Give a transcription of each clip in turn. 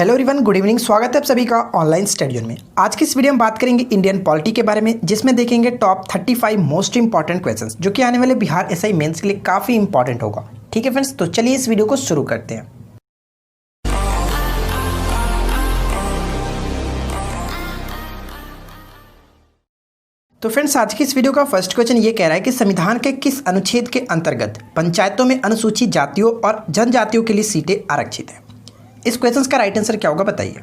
Hello everyone, good evening. स्वागत है आप सभी का ऑनलाइन स्टडी में। आज की इस वीडियो में बात करेंगे इंडियन पॉलिटी के बारे में, जिसमें देखेंगे टॉप 35 मोस्ट इंपॉर्टेंट क्वेश्चंस जो कि आने वाले बिहार एसआई मेंस के लिए काफ़ी इंपॉर्टेंट होगा। ठीक है फ्रेंड्स, तो चलिए इस वीडियो को शुरू करते हैं। तो फ्रेंड्स, आज की इस वीडियो का फर्स्ट क्वेश्चन ये कह रहा है कि संविधान के किस अनुच्छेद के अंतर्गत पंचायतों में अनुसूचित जातियों और जनजातियों के लिए सीटें आरक्षित हैं। इस क्वेश्चन का राइट आंसर क्या होगा बताइए।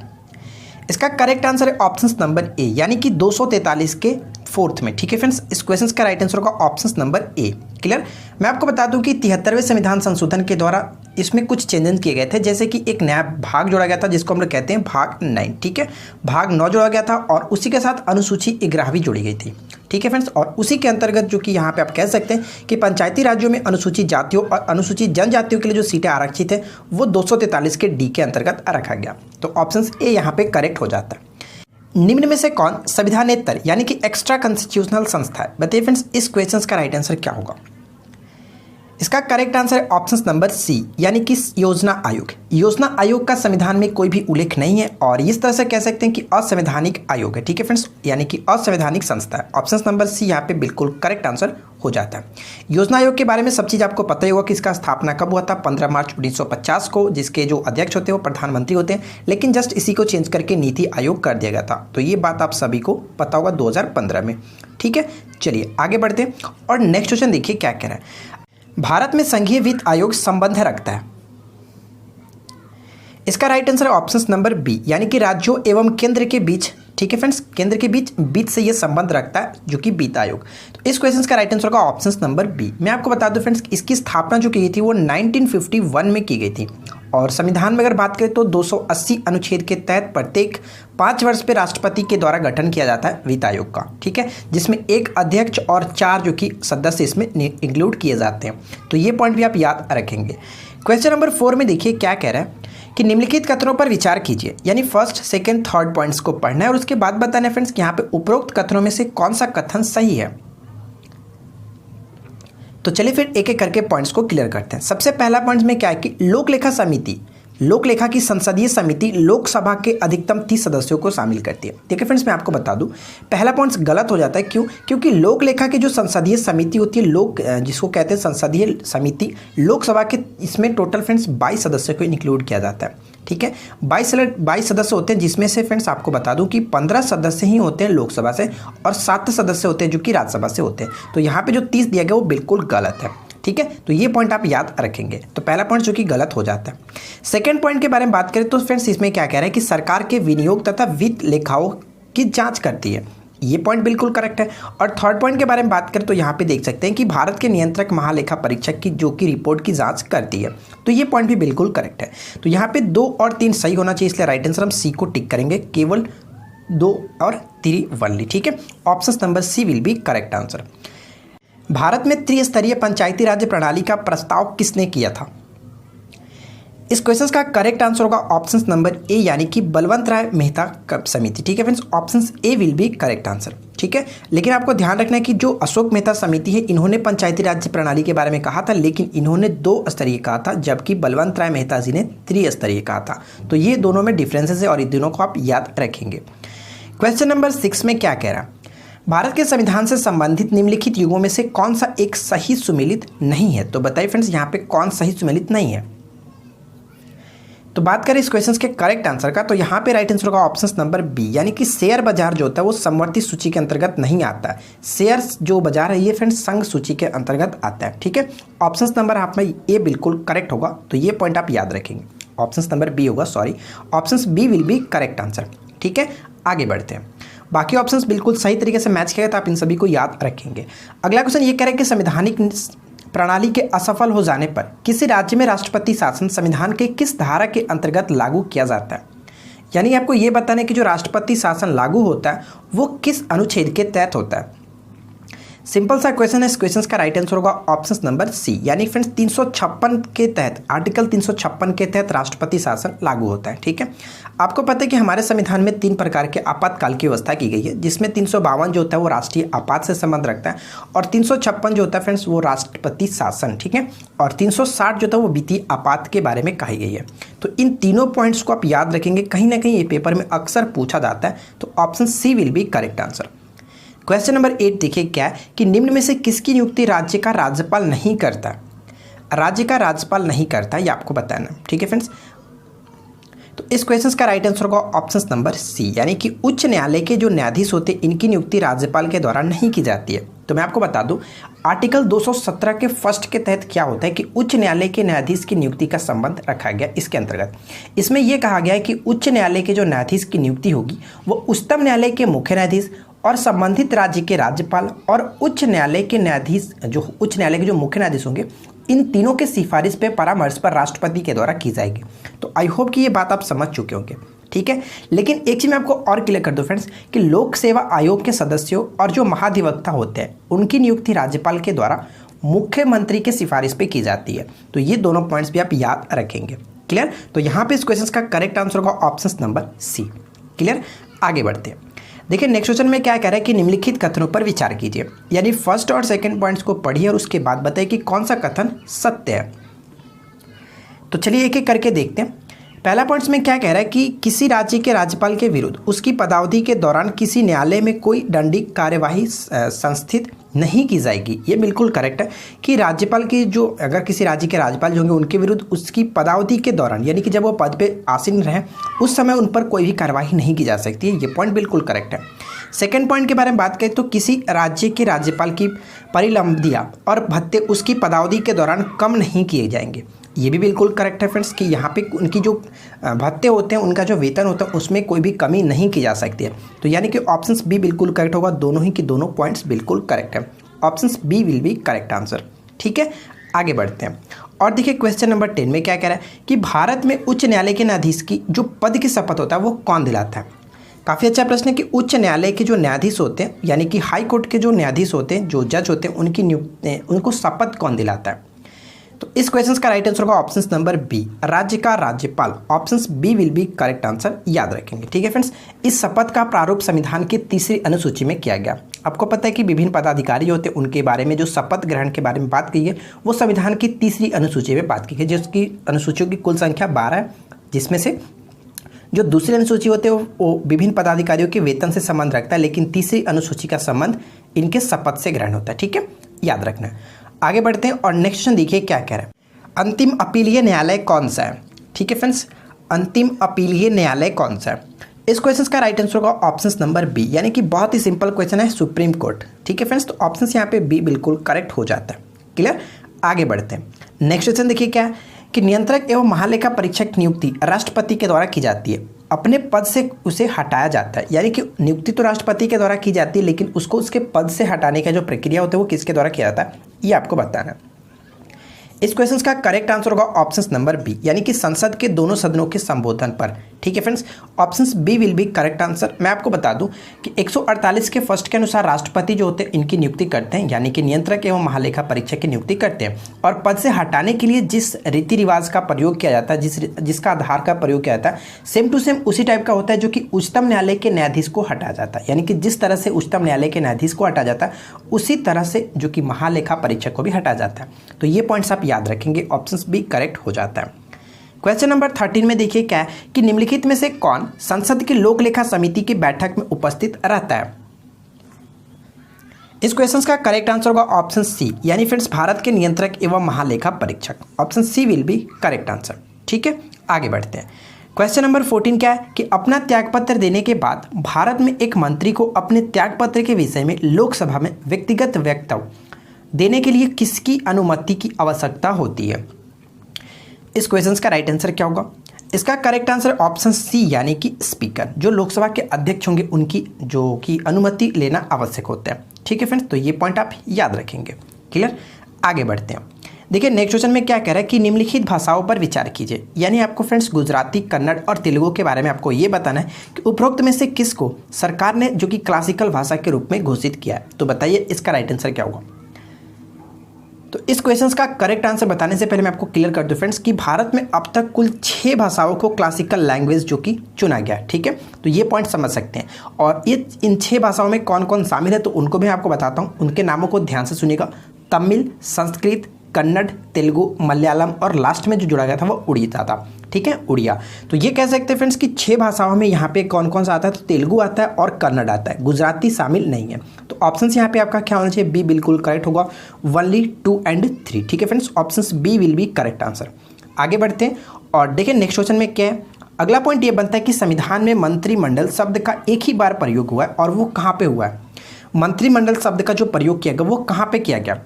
इसका करेक्ट आंसर है ऑप्शन नंबर ए, यानी कि 243 के फोर्थ में। ठीक है फ्रेंड्स, इस क्वेश्चन का राइट आंसर होगा ऑप्शन नंबर ए। क्लियर। मैं आपको बता दूं कि 73वें संविधान संशोधन के द्वारा इसमें कुछ चेंजेस किए गए थे, जैसे कि एक नया भाग जोड़ा गया था जिसको हम लोग कहते हैं भाग 9। ठीक है, भाग 9 जोड़ा गया था और उसी के साथ अनुसूची 11 भी जोड़ी गई थी। ठीक है फ्रेंड्स, और उसी के अंतर्गत जो कि यहाँ पे आप कह सकते हैं कि पंचायती राज्यों में अनुसूचित जातियों और अनुसूचित जनजातियों के लिए जो सीटें आरक्षित है वो 243 के डी के अंतर्गत रखा गया। तो ऑप्शन ए यहाँ पे करेक्ट हो जाता है। निम्न में से कौन संविधानेतर यानी कि एक्स्ट्रा कॉन्स्टिट्यूशनल संस्था है? बताइए फ्रेंड्स, इस क्वेश्चन का राइट आंसर क्या होगा। इसका करेक्ट आंसर है ऑप्शन नंबर सी, यानी कि योजना आयोग। योजना आयोग का संविधान में कोई भी उल्लेख नहीं है और इस तरह से कह सकते हैं कि असंवैधानिक आयोग है। ठीक है फ्रेंड्स, यानी कि असंवैधानिक संस्था है। ऑप्शन नंबर सी यहाँ पे बिल्कुल करेक्ट आंसर हो जाता है। योजना आयोग के बारे में सब चीज़ आपको पता ही होगा कि इसका स्थापना कब हुआ था, 15 मार्च 1950 को, जिसके जो अध्यक्ष होते हैं वो प्रधानमंत्री होते हैं, लेकिन जस्ट इसी को चेंज करके नीति आयोग कर दिया गया था। तो ये बात आप सभी को पता होगा 2015 में। ठीक है, चलिए आगे बढ़ते हैं और नेक्स्ट क्वेश्चन देखिए क्या कह रहा है। भारत में संघीय वित्त आयोग संबंध रखता है। इसका राइट आंसर है ऑप्शन नंबर बी, यानी कि राज्यों एवं केंद्र के बीच। ठीक है फ्रेंड्स, केंद्र के बीच से ये संबंध रखता है जो कि वित्त आयोग। तो इस क्वेश्चन का राइट आंसर होगा ऑप्शन नंबर बी। मैं आपको बता दूं फ्रेंड्स, इसकी स्थापना जो की गई थी वो 1951 में की गई थी और संविधान में अगर बात करें तो 280 अनुच्छेद के तहत प्रत्येक 5 वर्ष पे राष्ट्रपति के द्वारा गठन किया जाता है वित्त आयोग का। ठीक है, जिसमें एक अध्यक्ष और 4 जो कि सदस्य इसमें इंक्लूड किए जाते हैं। तो ये पॉइंट भी आप याद रखेंगे। क्वेश्चन नंबर 4 में देखिए क्या कह रहा है कि निम्नलिखित कथनों पर विचार कीजिए, यानी फर्स्ट, सेकंड, थर्ड पॉइंट्स को पढ़ना है और उसके बाद बताना है फ्रेंड्स कि यहाँ पे उपरोक्त कथनों में से कौन सा कथन सही है। तो चलिए फिर एक एक करके पॉइंट्स को क्लियर करते हैं। सबसे पहला पॉइंट में क्या है कि लोकलेखा की संसदीय समिति लोकसभा के अधिकतम 30 सदस्यों को शामिल करती है। ठीक है फ्रेंड्स, मैं आपको बता दूं पहला पॉइंट गलत हो जाता है। क्यों? क्योंकि लोकलेखा की जो संसदीय समिति होती है, जिसको कहते हैं संसदीय समिति, लोकसभा के इसमें टोटल फ्रेंड्स 22 सदस्यों को इंक्लूड किया जाता है। ठीक है, 22 सदस्य होते हैं, जिसमें से फ्रेंड्स आपको बता दूं कि 15 सदस्य ही होते हैं लोकसभा से और 7 सदस्य होते हैं जो कि राज्यसभा से होते हैं। तो यहाँ पे जो 30 दिया गया वो बिल्कुल गलत है। ठीक है, तो ये पॉइंट आप याद रखेंगे। तो पहला पॉइंट जो कि गलत हो जाता है। सेकंड पॉइंट के बारे में बात करें तो फ्रेंड्स इसमें क्या कह रहा है कि सरकार के विनियोग तथा वित्त लेखाओं की जांच करती है। ये पॉइंट बिल्कुल करेक्ट है। और थर्ड पॉइंट के बारे में बात करें तो यहाँ पे देख सकते हैं कि भारत के नियंत्रक महालेखा परीक्षक की जो कि रिपोर्ट की जांच करती है। तो ये पॉइंट भी बिल्कुल करेक्ट है। तो यहाँ पे 2 और 3 सही होना चाहिए, इसलिए राइट आंसर हम सी को टिक करेंगे, केवल 2 और 3 वनली। ठीक है, option number C will be correct answer. Bharat में त्रिस्तरीय पंचायती राज प्रणाली का प्रस्ताव किसने किया था? इस क्वेश्चन का करेक्ट आंसर होगा ऑप्शन नंबर ए, यानी कि बलवंत राय मेहता समिति। ठीक है friends, option A will be correct answer. ठीक है, लेकिन आपको ध्यान रखना है कि जो अशोक मेहता समिति है, इन्होंने पंचायती राज प्रणाली के बारे में कहा था, लेकिन इन्होंने 2 स्तरीय कहा था, जबकि बलवंत राय मेहता जी ने त्रिस्तरीय कहा था। तो ये दोनों में डिफरेंसेस है और इन दोनों को आप याद रखेंगे। क्वेश्चन नंबर 6 में क्या कह रहा है, भारत के संविधान से संबंधित निम्नलिखित युगों में से कौन सा एक सही सुमेलित नहीं है? तो बताइए फ्रेंड्स यहाँ पे कौन सही सुमेलित नहीं है। तो बात करें इस क्वेश्चन के करेक्ट आंसर का, तो यहाँ पे राइट आंसर होगा ऑप्शन नंबर बी, यानी कि शेयर बाजार जो होता है वो समवर्ती सूची के अंतर्गत नहीं आता है। शेयर जो बाजार है ये फ्रेंड्स संघ सूची के अंतर्गत आता है। ठीक है, ऑप्शन नंबर आप में ये बिल्कुल करेक्ट होगा, तो ये पॉइंट आप याद रखेंगे। ऑप्शन नंबर बी होगा, sorry, option B will be correct answer. ठीक है, आगे बढ़ते हैं। बाकी ऑप्शंस बिल्कुल सही तरीके से मैच किया, तो आप इन सभी को याद रखेंगे। अगला क्वेश्चन ये कह रहा है कि संवैधानिक प्रणाली के असफल हो जाने पर किसी राज्य में राष्ट्रपति शासन संविधान के किस धारा के अंतर्गत लागू किया जाता है? यानी आपको ये बताना है कि जो राष्ट्रपति शासन लागू होता है वो किस अनुच्छेद के तहत होता है। सिंपल सा क्वेश्चन है। इस क्वेश्चन का राइट आंसर होगा ऑप्शन नंबर सी, यानी फ्रेंड्स 356 के तहत, आर्टिकल 356 के तहत राष्ट्रपति शासन लागू होता है। ठीक है, आपको पता है कि हमारे संविधान में 3 प्रकार के आपातकाल की व्यवस्था की गई है, जिसमें 352 जो होता है वो राष्ट्रीय आपात से संबंध रखता है, और 356 जो होता है फ्रेंड्स वो राष्ट्रपति शासन, ठीक है, और 360 जो था वो वित्तीय आपात के बारे में कही गई है। तो इन तीनों पॉइंट्स को आप याद रखेंगे, कहीं ना कहीं ये पेपर में अक्सर पूछा जाता है, तो option C will be correct answer. Question number 8 देखिए क्या है कि निम्न में से किसकी नियुक्ति राज्य का राज्यपाल नहीं करता। राज्य का राज्यपाल नहीं करता, ये आपको बताना, ठीक है फ्रेंड्स। तो इस क्वेश्चन का राइट आंसर होगा ऑप्शन नंबर सी, यानी कि उच्च न्यायालय के जो न्यायाधीश होते हैं इनकी नियुक्ति राज्यपाल के द्वारा नहीं की जाती है। तो मैं आपको बता दूं, आर्टिकल 217 के फर्स्ट के तहत क्या होता है कि उच्च न्यायालय के न्यायाधीश की नियुक्ति का संबंध रखा गया। इसके अंतर्गत इसमें यह कहा गया है कि उच्च न्यायालय के जो न्यायाधीश की नियुक्ति होगी वो उच्चतम न्यायालय के मुख्य न्यायाधीश और संबंधित राज्य के राज्यपाल और उच्च न्यायालय के न्यायाधीश, जो उच्च न्यायालय के जो मुख्य न्यायाधीश होंगे, इन तीनों के सिफारिश पे परामर्श पर राष्ट्रपति के द्वारा की जाएगी। तो आई होप कि ये बात आप समझ चुके होंगे, ठीक है। लेकिन एक चीज मैं आपको और क्लियर कर दूं फ्रेंड्स कि लोक सेवा आयोग के सदस्यों और जो महाधिवक्ता होते हैं उनकी नियुक्ति राज्यपाल के द्वारा मुख्यमंत्री के सिफारिश पे की जाती है। तो ये दोनों पॉइंट्स भी आप याद रखेंगे, क्लियर। तो यहाँ पे इस क्वेश्चन का करेक्ट आंसर होगा ऑप्शन नंबर सी, क्लियर। आगे बढ़ते हैं, देखिए नेक्स्ट क्वेश्चन में क्या कह रहा है कि निम्नलिखित कथनों पर विचार कीजिए, यानी फर्स्ट और सेकंड पॉइंट्स को पढ़िए और उसके बाद बताइए कि कौन सा कथन सत्य है। तो चलिए एक एक करके देखते हैं। पहला पॉइंट्स में क्या कह रहा है कि किसी राज्य के राज्यपाल के विरुद्ध उसकी पदावधि के दौरान किसी न्यायालय में कोई दंडिक कार्यवाही संस्थित नहीं की जाएगी। ये बिल्कुल करेक्ट है कि राज्यपाल की जो, अगर किसी राज्य के राज्यपाल जो होंगे उनके विरुद्ध उसकी पदावधि के दौरान, यानी कि जब वो पद पे आसीन रहे उस समय उन पर कोई भी कार्यवाही नहीं की जा सकती है। ये पॉइंट बिल्कुल करेक्ट है। सेकंड पॉइंट के बारे में बात करें तो किसी राज्य के राज्यपाल की परिलंबिया और भत्ते उसकी पदावधि के दौरान कम नहीं किए जाएंगे। ये भी बिल्कुल करेक्ट है फ्रेंड्स कि यहाँ पे उनकी जो भत्ते होते हैं, उनका जो वेतन होता है उसमें कोई भी कमी नहीं की जा सकती है। तो यानी कि ऑप्शन बी बिल्कुल करेक्ट होगा, दोनों ही की दोनों पॉइंट्स बिल्कुल करेक्ट है। Option B will be correct answer, ठीक है। आगे बढ़ते हैं और देखिए क्वेश्चन नंबर 10 में क्या कह रहा है कि भारत में उच्च न्यायालय के न्यायाधीश की जो पद की शपथ होता है वो कौन दिलाता है। काफ़ी अच्छा प्रश्न है कि उच्च न्यायालय के जो न्यायाधीश होते हैं, यानी कि हाई कोर्ट के जो न्यायाधीश होते हैं, जो जज होते हैं, उनकी नियुक्ति, उनको शपथ कौन दिलाता है। तो इस क्वेश्चन का राइट आंसर होगा ऑप्शन नंबर बी, राज्य का राज्यपाल। Option B will be correct answer, याद रखेंगे, ठीक है फ्रेंड्स। इस शपथ का प्रारूप संविधान की 3री अनुसूची में किया गया। आपको पता है कि विभिन्न पदाधिकारी होते हैं, उनके बारे में जो शपथ ग्रहण के बारे में बात की है वो संविधान की 3री अनुसूची में बात की है, जिसकी अनुसूचियों की कुल संख्या 12 है, जिसमें से जो दूसरी अनुसूची होते हैं वो विभिन्न पदाधिकारियों के वेतन से संबंध रखता है, लेकिन 3री अनुसूची का संबंध इनके शपथ से ग्रहण होता है, ठीक है, याद रखना है। आगे बढ़ते हैं और नेक्स्ट क्वेश्चन देखिए क्या कह रहा है। अंतिम अपीलीय न्यायालय कौन सा है, ठीक है फ्रेंड्स, अंतिम अपीलीय न्यायालय कौन सा है। इस क्वेश्चन का राइट आंसर होगा ऑप्शन नंबर बी, यानी कि बहुत ही सिंपल क्वेश्चन है, सुप्रीम कोर्ट, ठीक है फ्रेंड्स। तो ऑप्शन यहाँ पे बी बिल्कुल करेक्ट हो जाता है, क्लियर। आगे बढ़ते हैं, नेक्स्ट क्वेश्चन देखिए क्या है कि नियंत्रक एवं महालेखा परीक्षक की नियुक्ति राष्ट्रपति के द्वारा की जाती है, अपने पद से उसे हटाया जाता है। यानी कि नियुक्ति तो राष्ट्रपति के द्वारा की जाती है, लेकिन उसको उसके पद से हटाने का जो प्रक्रिया होता है वो किसके द्वारा किया जाता है, ये आपको बताना है। इस क्वेश्चन का करेक्ट आंसर होगा ऑप्शन नंबर बी, यानी कि संसद के दोनों सदनों के संबोधन पर, ठीक है friends. Option B will be correct answer. मैं आपको बता दूं कि 148 के फर्स्ट के अनुसार राष्ट्रपति जो होते हैं इनकी नियुक्ति करते हैं, यानी कि नियंत्रक एवं महालेखा परीक्षक की नियुक्ति करते हैं, और पद से हटाने के लिए जिस रीति रिवाज का प्रयोग किया जाता है, जिसका आधार का प्रयोग किया जाता है, सेम टू सेम उसी टाइप का होता है जो कि उच्चतम न्यायालय के न्यायाधीश को हटाया जाता है। यानी कि जिस तरह से उच्चतम न्यायालय के न्यायाधीश को हटाया जाता है उसी तरह से जो कि महालेखा परीक्षक को भी हटाया जाता है। तो ये पॉइंट्स आप याद रखेंगे, ऑप्शन बी करेक्ट हो जाता है। क्वेश्चन नंबर 13 में देखिए क्या है कि निम्नलिखित में से कौन संसद की लोक लेखा समिति की बैठक में उपस्थित रहता है। इस क्वेश्चन का करेक्ट आंसर होगा ऑप्शन सी, यानी फ्रेंड्स भारत के नियंत्रक एवं महालेखा परीक्षक। Option C will be correct answer, ठीक है। आगे बढ़ते हैं, क्वेश्चन नंबर 14 क्या है कि अपना त्यागपत्र देने के बाद भारत में एक मंत्री को अपने त्यागपत्र के विषय में लोकसभा में व्यक्तिगत वक्तव्य देने के लिए किसकी अनुमति की आवश्यकता होती है। इस क्वेश्चन का राइट आंसर क्या होगा। इसका करेक्ट आंसर ऑप्शन सी, यानी कि स्पीकर, जो लोकसभा के अध्यक्ष होंगे उनकी जो कि अनुमति लेना आवश्यक होता है, ठीक है फ्रेंड्स। तो ये पॉइंट आप याद रखेंगे, क्लियर। आगे बढ़ते हैं, देखिए नेक्स्ट क्वेश्चन में क्या कह रहा है कि निम्नलिखित भाषाओं पर विचार कीजिए। यानी आपको फ्रेंड्स गुजराती, कन्नड़ और तेलुगु के बारे में आपको ये बताना है कि उपरोक्त में से किसको सरकार ने जो कि क्लासिकल भाषा के रूप में घोषित किया है। तो बताइए इसका राइट आंसर क्या होगा। तो इस क्वेश्चन का करेक्ट आंसर बताने से पहले मैं आपको क्लियर कर दूं फ्रेंड्स कि भारत में अब तक कुल 6 भाषाओं को क्लासिकल लैंग्वेज जो कि चुना गया, ठीक है। तो ये पॉइंट समझ सकते हैं। और ये इन 6 भाषाओं में कौन कौन शामिल है तो उनको भी आपको बताता हूँ। उनके नामों को ध्यान से सुनिएगा। तमिल, संस्कृत, कन्नड़, तेलुगु, मलयालम और लास्ट में जो जुड़ा गया था वो उड़िया था, ठीक है, उड़िया। तो ये कह सकते हैं फ्रेंड्स कि 6 भाषाओं में यहाँ पे कौन कौन सा आता है तो तेलुगु आता है और कन्नड़ आता है, गुजराती शामिल नहीं है। तो ऑप्शन यहाँ पे आपका क्या होना चाहिए, बी बिल्कुल करेक्ट होगा, ओनली 2 एंड 3, ठीक है friends. Option B will be correct answer. आगे बढ़ते हैं और देखिए नेक्स्ट क्वेश्चन में क्या है। अगला पॉइंट ये बनता है कि संविधान में मंत्रिमंडल शब्द का एक ही बार प्रयोग हुआ है और वो कहाँ पे हुआ है। मंत्रिमंडल शब्द का जो प्रयोग किया गया वो कहाँ पे किया गया।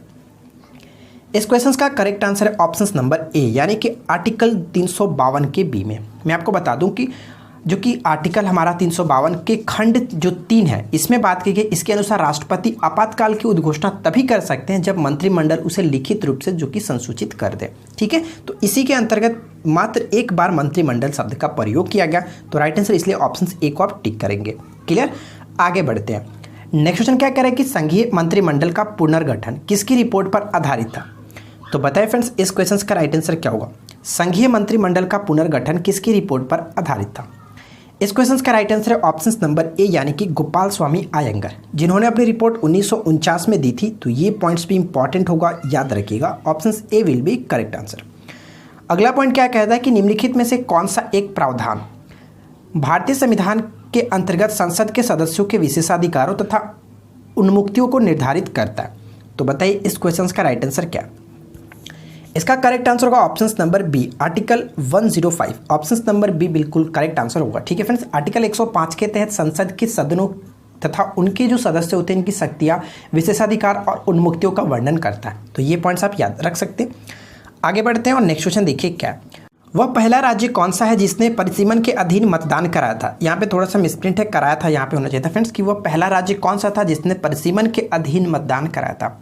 इस क्वेश्चन का करेक्ट आंसर है ऑप्शन नंबर ए, यानी कि आर्टिकल 352 के बी में। मैं आपको बता दूं कि जो कि आर्टिकल हमारा 352 के खंड जो 3 है इसमें बात की गई। इसके अनुसार राष्ट्रपति आपातकाल की उद्घोषणा तभी कर सकते हैं जब मंत्रिमंडल उसे लिखित रूप से जो कि संसूचित कर दे, ठीक है। तो इसी के अंतर्गत मात्र एक बार मंत्रिमंडल शब्द का प्रयोग किया गया। तो राइट आंसर इसलिए ऑप्शन ए को आप टिक करेंगे। क्लियर। आगे बढ़ते हैं। नेक्स्ट क्वेश्चन क्या कह रहा है कि संघीय मंत्रिमंडल का पुनर्गठन किसकी रिपोर्ट पर आधारित था। तो बताइए फ्रेंड्स इस क्वेश्चन का राइट आंसर क्या होगा। संघीय मंत्रिमंडल का पुनर्गठन किसकी रिपोर्ट पर आधारित था। इस क्वेश्चन का राइट आंसर है ऑप्शन नंबर ए, यानी कि गोपाल स्वामी अयंगर, जिन्होंने अपनी रिपोर्ट 1949 में दी थी। तो ये पॉइंट्स भी इंपॉर्टेंट होगा, याद रखिएगा। Option A will be correct answer. अगला पॉइंट क्या कहता है कि निम्नलिखित में से कौन सा एक प्रावधान भारतीय संविधान के अंतर्गत संसद के सदस्यों के विशेषाधिकारों तथा उन्मुक्तियों को निर्धारित करता है। तो बताइए इस क्वेश्चन का राइट आंसर क्या। इसका करेक्ट आंसर होगा option number B, article 105। Option number B बिल्कुल करेक्ट आंसर होगा, ठीक है फ्रेंड्स। आर्टिकल 105 के तहत संसद के सदनों तथा उनके जो सदस्य होते हैं इनकी शक्तियां, विशेषाधिकार और उन्मुक्तियों का वर्णन करता है। तो ये पॉइंट्स आप याद रख सकते हैं। आगे बढ़ते हैं और नेक्स्ट क्वेश्चन देखिए क्या है। वह पहला राज्य कौन सा है जिसने परिसीमन के अधीन मतदान कराया था। यहाँ पे थोड़ा सा मिसप्रिंट है, कराया था यहाँ पे होना चाहिए था फ्रेंड्स कि वह पहला राज्य कौन सा था जिसने परिसीमन के अधीन मतदान कराया था।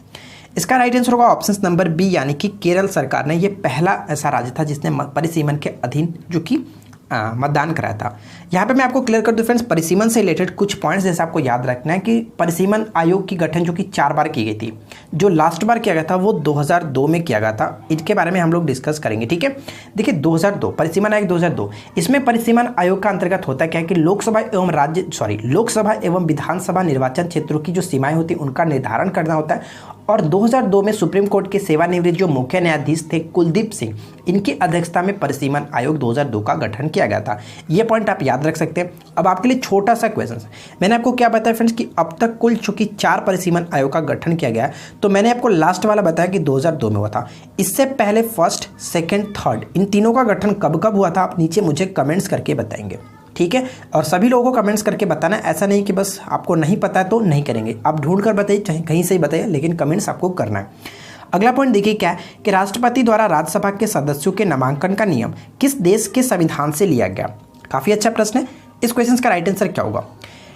इसका राइट आंसर होगा ऑप्शन नंबर बी, यानी कि केरल सरकार ने ये पहला ऐसा राज्य था जिसने परिसीमन के अधीन जो कि मतदान कराया था। यहाँ पे मैं आपको क्लियर कर दूं फ्रेंड्स, परिसीमन से रिलेटेड कुछ पॉइंट्स जैसे आपको याद रखना है कि परिसीमन आयोग की गठन जो कि 4 बार की गई थी। जो लास्ट बार किया गया था वो 2002 में किया गया था। इनके बारे में हम लोग डिस्कस करेंगे, ठीक है। देखिए 2002 परिसीमन आयोग 2002, इसमें परिसीमन आयोग का अंतर्गत होता है क्या कि लोकसभा एवं विधानसभा निर्वाचन क्षेत्रों की जो सीमाएं होती है उनका निर्धारण करना होता है। और 2002 में सुप्रीम कोर्ट के सेवानिवृत्त जो मुख्य न्यायाधीश थे कुलदीप सिंह, इनकी अध्यक्षता में परिसीमन आयोग 2002 का गठन किया गया था। ये पॉइंट आप याद रख सकते हैं। अब आपके लिए छोटा सा क्वेश्चन है, मैंने आपको क्या बताया फ्रेंड्स कि अब तक कुल चूंकि 4 परिसीमन आयोग का गठन किया गया है। तो मैंने आपको लास्ट वाला बताया कि 2002 में हुआ था। इससे पहले फर्स्ट, सेकेंड, थर्ड इन तीनों का गठन कब कब हुआ था आप नीचे मुझे कमेंट्स करके बताएंगे, ठीक है। और सभी लोगों को कमेंट्स करके बताना, ऐसा नहीं कि बस आपको नहीं पता है तो नहीं करेंगे। आप ढूंढ कर बताइए, चाहे कहीं से ही बताइए, लेकिन कमेंट्स आपको करना है। अगला पॉइंट देखिए क्या है कि राष्ट्रपति द्वारा राज्यसभा के सदस्यों के नामांकन का नियम किस देश के संविधान से लिया गया। काफी अच्छा प्रश्न है। इस क्वेश्चन का राइट आंसर क्या होगा।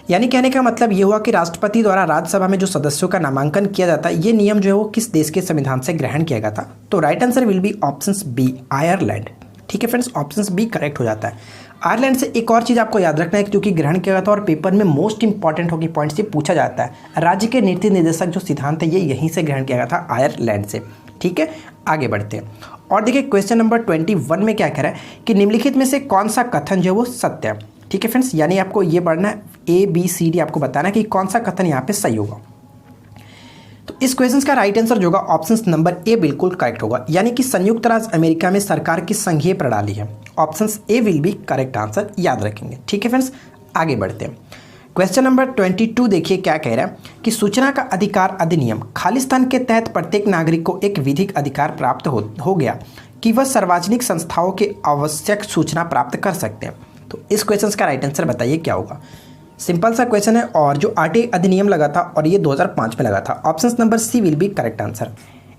यानी कहने का मतलब ये हुआ कि राष्ट्रपति द्वारा राज्यसभा में जो सदस्यों का नामांकन किया जाता है ये नियम जो है वो किस देश के संविधान से ग्रहण किया गया था। तो right answer will be option B, Ireland, ठीक है फ्रेंड्स। ऑप्शन बी करेक्ट हो जाता है। आयरलैंड से एक और चीज़ आपको याद रखना है क्योंकि ग्रहण किया गया था और पेपर में मोस्ट इंपॉर्टेंट होगी पॉइंट से पूछा जाता है। राज्य के नीति निर्देशक जो सिद्धांत है ये यहीं से ग्रहण किया गया था, आयरलैंड से, ठीक है। आगे बढ़ते हैं और देखिए क्वेश्चन नंबर 21 में क्या कह रहा है कि निम्नलिखित में से कौन सा कथन जो है वो सत्य है, ठीक है फ्रेंड्स। यानी आपको ये पढ़ना है ABCD, आपको बताना है कि कौन सा कथन यहाँ पे सही होगा। तो इस क्वेश्चन का राइट आंसर जो होगा ऑप्शन नंबर ए बिल्कुल करेक्ट होगा, यानी कि संयुक्त राज्य अमेरिका में सरकार की संघीय प्रणाली है। Option A will be correct answer, याद रखेंगे, ठीक है फ्रेंड्स। आगे बढ़ते हैं। क्वेश्चन नंबर 22 देखिए क्या कह रहा है कि सूचना का अधिकार अधिनियम खालिस्तान के तहत प्रत्येक नागरिक को एक विधिक अधिकार प्राप्त हो गया कि वह सार्वजनिक संस्थाओं के आवश्यक सूचना प्राप्त कर सकते हैं। तो इस क्वेश्चन का राइट आंसर बताइए क्या होगा। सिंपल सा क्वेश्चन है और जो RTI अधिनियम लगा था और ये 2005 में लगा था। Option number C will be correct answer.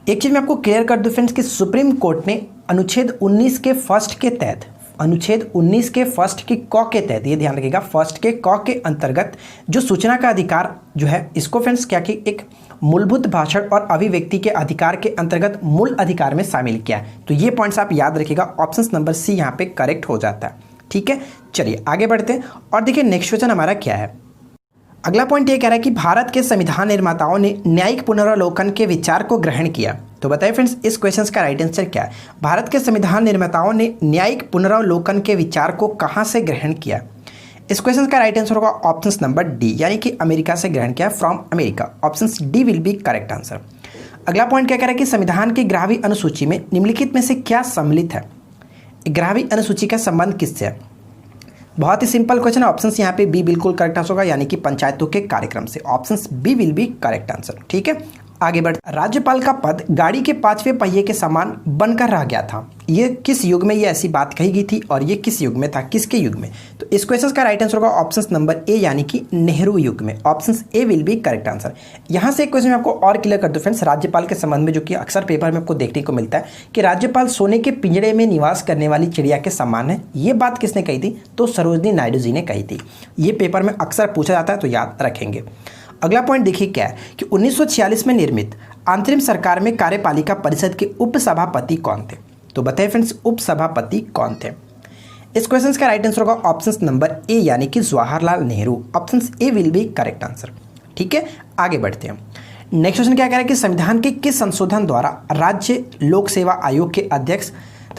एक चीज मैं आपको क्लियर कर दूं फ्रेंड्स कि सुप्रीम कोर्ट ने अनुच्छेद 19 के फर्स्ट के तहत, अनुच्छेद 19 के फर्स्ट के क के तहत, ये ध्यान रखिएगा, फर्स्ट के क के अंतर्गत जो सूचना का अधिकार जो है इसको फ्रेंड्स क्या कि एक मूलभूत भाषण और अभिव्यक्ति के अधिकार के अंतर्गत मूल अधिकार में शामिल किया है। तो ये पॉइंट्स आप याद रखिएगा, ऑप्शन नंबर सी यहाँ पे करेक्ट हो जाता है। ठीक है, चलिए आगे बढ़ते हैं और देखिए नेक्स्ट क्वेश्चन हमारा क्या है। अगला पॉइंट ये कह रहा है कि भारत के संविधान निर्माताओं ने न्यायिक पुनरावलोकन के विचार को ग्रहण किया। तो बताइए फ्रेंड्स, इस क्वेश्चन का राइट आंसर क्या है। भारत के संविधान निर्माताओं ने न्यायिक पुनरावलोकन के विचार को कहाँ से ग्रहण किया। इस क्वेश्चन का राइट आंसर होगा ऑप्शन नंबर डी, यानी कि अमेरिका से ग्रहण किया, from America. Option D will be correct answer. अगला पॉइंट क्या कह रहा है कि संविधान की 11वीं अनुसूची में निम्नलिखित में से क्या सम्मिलित है। 11वीं अनुसूची का संबंध किससे है। बहुत ही सिंपल क्वेश्चन है। ऑप्शन यहाँ पे बी बिल्कुल करेक्ट आंसर होगा, यानी कि पंचायतों के कार्यक्रम से। Option B will be correct answer. ठीक है, आगे बढ़। राज्यपाल का पद गाड़ी के 5वें पहिए के समान बनकर रह गया था। ये किस युग में ये ऐसी बात कही गई थी और ये किस युग में था, किसके युग में। तो इस क्वेश्चन का राइट आंसर होगा ऑप्शन नंबर ए, यानी कि नेहरू युग में। Option A will be correct answer. यहाँ से एक क्वेश्चन मैं आपको और क्लियर कर दूं फ्रेंड्स, राज्यपाल के संबंध में, जो कि अक्सर पेपर में आपको देखने को मिलता है कि राज्यपाल सोने के पिंजड़े में निवास करने वाली चिड़िया के समान है। ये बात किसने कही थी, तो सरोजनी नायडू जी ने कही थी। ये पेपर में अक्सर पूछा जाता है, तो याद रखेंगे। अगला पॉइंट देखिए क्या है कि 1946 में निर्मित अंतरिम सरकार में कार्यपालिका परिषद के उपसभापति कौन थे। तो बताइए फ्रेंड्स, उपसभापति कौन थे। इस क्वेश्चन का राइट आंसर होगा ऑप्शन नंबर ए, यानी कि Jawaharlal Nehru. Option A will be correct answer. ठीक है, आगे बढ़ते हैं। नेक्स्ट क्वेश्चन क्या कह रहा है कि संविधान के किस संशोधन द्वारा राज्य लोक सेवा आयोग के अध्यक्ष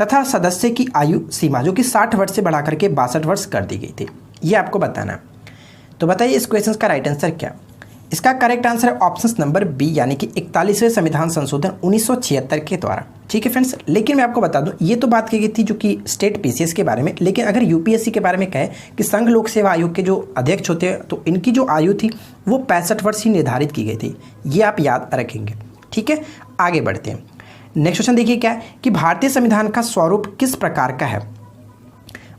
तथा सदस्य की आयु सीमा जो कि 60 वर्ष से बढ़ाकर के 62 वर्ष कर दी गई थी। ये आपको बताना है। तो बताइए इस क्वेश्चन का राइट आंसर क्या। इसका करेक्ट आंसर है ऑप्शन नंबर बी, यानी कि 41वें संविधान संशोधन 1976 के द्वारा। ठीक है फ्रेंड्स, लेकिन मैं आपको बता दूं, ये तो बात की गई थी जो कि स्टेट पीसीएस के बारे में, लेकिन अगर यूपीएससी के बारे में कहे कि संघ लोक सेवा आयोग के जो अध्यक्ष होते हैं, तो इनकी जो आयु थी वो 65 वर्ष ही निर्धारित की गई थी। ये आप याद रखेंगे। ठीक है, आगे बढ़ते हैं। नेक्स्ट क्वेश्चन देखिए क्या है कि भारतीय संविधान का स्वरूप किस प्रकार का है।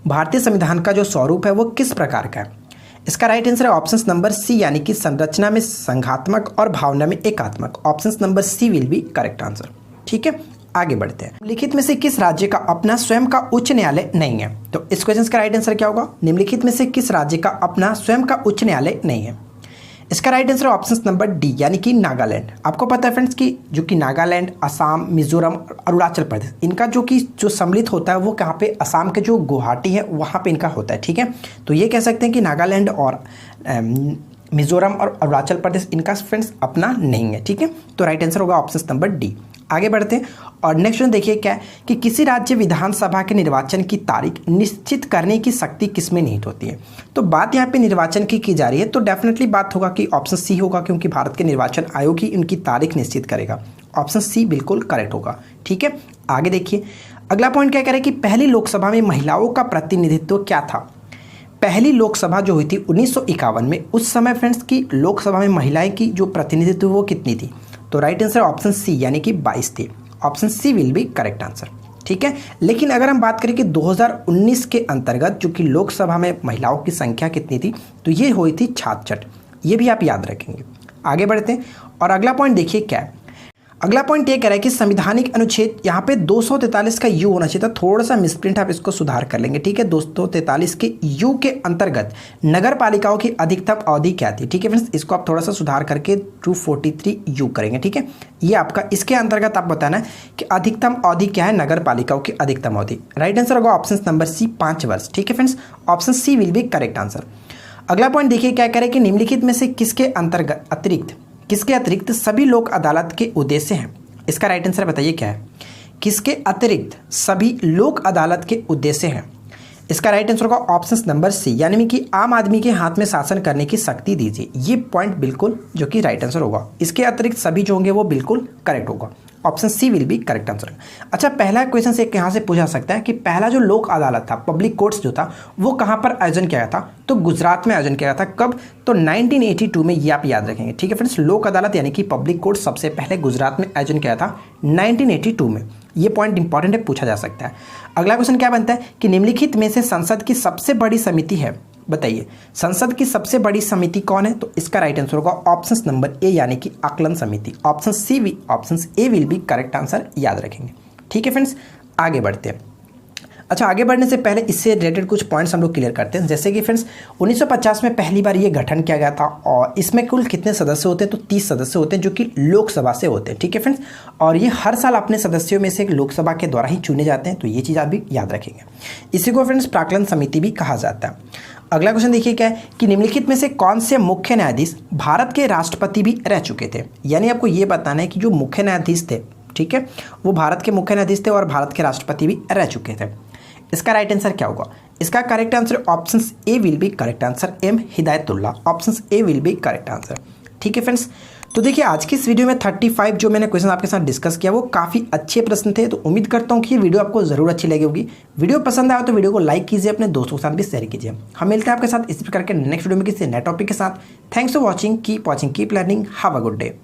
भारतीय संविधान का जो स्वरूप है वो किस प्रकार का है। इसका राइट आंसर है ऑप्शन नंबर सी, यानी कि संरचना में संघात्मक और भावना में एकात्मक। Option number C will be correct answer. ठीक है, आगे बढ़ते हैं। निम्नलिखित में से किस राज्य का अपना स्वयं का उच्च न्यायालय नहीं है। तो इस क्वेश्चन का राइट आंसर क्या होगा। निम्नलिखित में से किस राज्य का अपना स्वयं का उच्च न्यायालय नहीं है। इसका right answer option number D, यानी कि नागालैंड। आपको पता है फ्रेंड्स कि जो कि नागालैंड, असम, मिजोरम और अरुणाचल प्रदेश, इनका जो सम्मिलित होता है वो कहाँ पे, असम के जो गुवाहाटी है वहाँ पे इनका होता है। ठीक है, तो ये कह सकते हैं कि नागालैंड और मिजोरम और अरुणाचल प्रदेश इनका फ्रेंड्स अपना नहीं है। ठीक है, तो राइट आंसर होगा ऑप्शन नंबर डी। आगे बढ़ते हैं और नेक्स्ट क्वेश्चन देखिए क्या है कि किसी राज्य विधानसभा के निर्वाचन की तारीख निश्चित करने की शक्ति किसमें निहित होती है। तो बात यहाँ पे निर्वाचन की जा रही है, तो डेफिनेटली बात होगा कि ऑप्शन सी होगा, क्योंकि भारत के निर्वाचन आयोग ही उनकी तारीख निश्चित करेगा। ऑप्शन सी बिल्कुल करेक्ट होगा। ठीक है, आगे देखिए। अगला पॉइंट क्या कह रहा है कि पहली लोकसभा में महिलाओं का प्रतिनिधित्व क्या था। पहली लोकसभा जो हुई थी 1951 में, उस समय फ्रेंड्स की लोकसभा में महिलाएं की जो प्रतिनिधित्व वो कितनी थी। तो राइट आंसर ऑप्शन सी, यानी कि 22 थी। Option C will be correct answer. ठीक है, लेकिन अगर हम बात करें कि 2019 के अंतर्गत जो कि लोकसभा में महिलाओं की संख्या कितनी थी, तो ये हुई थी 66। ये भी आप याद रखेंगे। आगे बढ़ते हैं और अगला पॉइंट देखिए क्या है। अगला पॉइंट ये कह रहा है कि संवैधानिक अनुच्छेद यहाँ पे 243 का यू होना चाहिए था, थोड़ा सा मिसप्रिंट, आप इसको सुधार कर लेंगे। ठीक है, 243 के यू के अंतर्गत नगर पालिकाओं की अधिकतम अवधि क्या थी। ठीक है फ्रेंड्स, इसको आप थोड़ा सा सुधार करके 243 यू करेंगे। ठीक है, ये आपका इसके अंतर्गत आप बताना है कि अधिकतम अवधि क्या है नगर पालिकाओं की अधिकतम अवधि। राइट आंसर होगा ऑप्शन नंबर सी, 5 वर्ष। ठीक है friends, option C will be correct answer. अगला पॉइंट देखिए क्या कह रहे हैं कि निम्नलिखित में से किसके अतिरिक्त सभी लोक अदालत के उद्देश्य हैं। इसका राइट आंसर बताइए क्या है। किसके अतिरिक्त सभी लोक अदालत के उद्देश्य हैं। इसका राइट आंसर होगा ऑप्शन नंबर सी, यानी कि आम आदमी के हाथ में शासन करने की शक्ति दीजिए। ये पॉइंट बिल्कुल जो कि राइट आंसर होगा। इसके अतिरिक्त सभी जो होंगे वो बिल्कुल करेक्ट होगा। Option C will be correct answer. अच्छा, पहला क्वेश्चन से यहाँ से पूछा सकता है कि पहला जो लोक अदालत था, पब्लिक कोर्ट्स जो था, वो कहाँ पर आयोजन किया गया था। तो गुजरात में आयोजन किया गया था। कब, तो 1982 में। ये आप याद रखेंगे। ठीक है फ्रेंड्स, लोक अदालत यानी कि पब्लिक कोर्ट सबसे पहले गुजरात में आयोजन किया था 1982 में। ये पॉइंट इंपॉर्टेंट है, पूछा जा सकता है। अगला क्वेश्चन क्या बनता है कि निम्नलिखित में से संसद की सबसे बड़ी समिति है। बताइए संसद की सबसे बड़ी समिति कौन है। तो इसका राइट आंसर होगा ऑप्शन नंबर ए, यानी कि आकलन समिति। Option A will be correct answer, याद रखेंगे। ठीक है फ्रेंड्स, आगे बढ़ते हैं। अच्छा, आगे बढ़ने से पहले इससे रिलेटेड कुछ पॉइंट्स हम लोग क्लियर करते हैं। जैसे कि फ्रेंड्स 1950 में पहली बार ये गठन किया गया था और इसमें कुल कितने सदस्य होते हैं, तो 30 सदस्य होते हैं जो कि लोकसभा से होते हैं। ठीक है फ्रेंड्स, और ये हर साल अपने सदस्यों में से एक लोकसभा के द्वारा ही चुने जाते हैं, तो ये चीज़ आप भी याद रखेंगे। इसी को फ्रेंड्स प्राक्कलन समिति भी कहा जाता है। अगला क्वेश्चन देखिए क्या है कि निम्नलिखित में से कौन से मुख्य न्यायाधीश भारत के राष्ट्रपति भी रह चुके थे। यानी आपको ये बताना है कि जो मुख्य न्यायाधीश थे, ठीक है, वो भारत के मुख्य न्यायाधीश थे और भारत के राष्ट्रपति भी रह चुके थे। इसका राइट आंसर क्या होगा? इसका correct answer option A will be correct answer, M Hidayatullah. Option A will be correct answer. ठीक है फ्रेंड्स, तो देखिए आज की इस वीडियो में 35 जो मैंने क्वेश्चन आपके साथ डिस्कस किया वो काफ़ी अच्छे प्रश्न थे, तो उम्मीद करता हूँ कि ये वीडियो आपको ज़रूर अच्छी लगी होगी। वीडियो पसंद आया तो वीडियो को लाइक कीजिए, अपने दोस्तों के साथ भी शेयर कीजिए। हम मिलते हैं आपके साथ इसी प्रकार के नेक्स्ट वीडियो में किसी नए टॉपिक के साथ। Thanks for watching, keep learning, have a good day.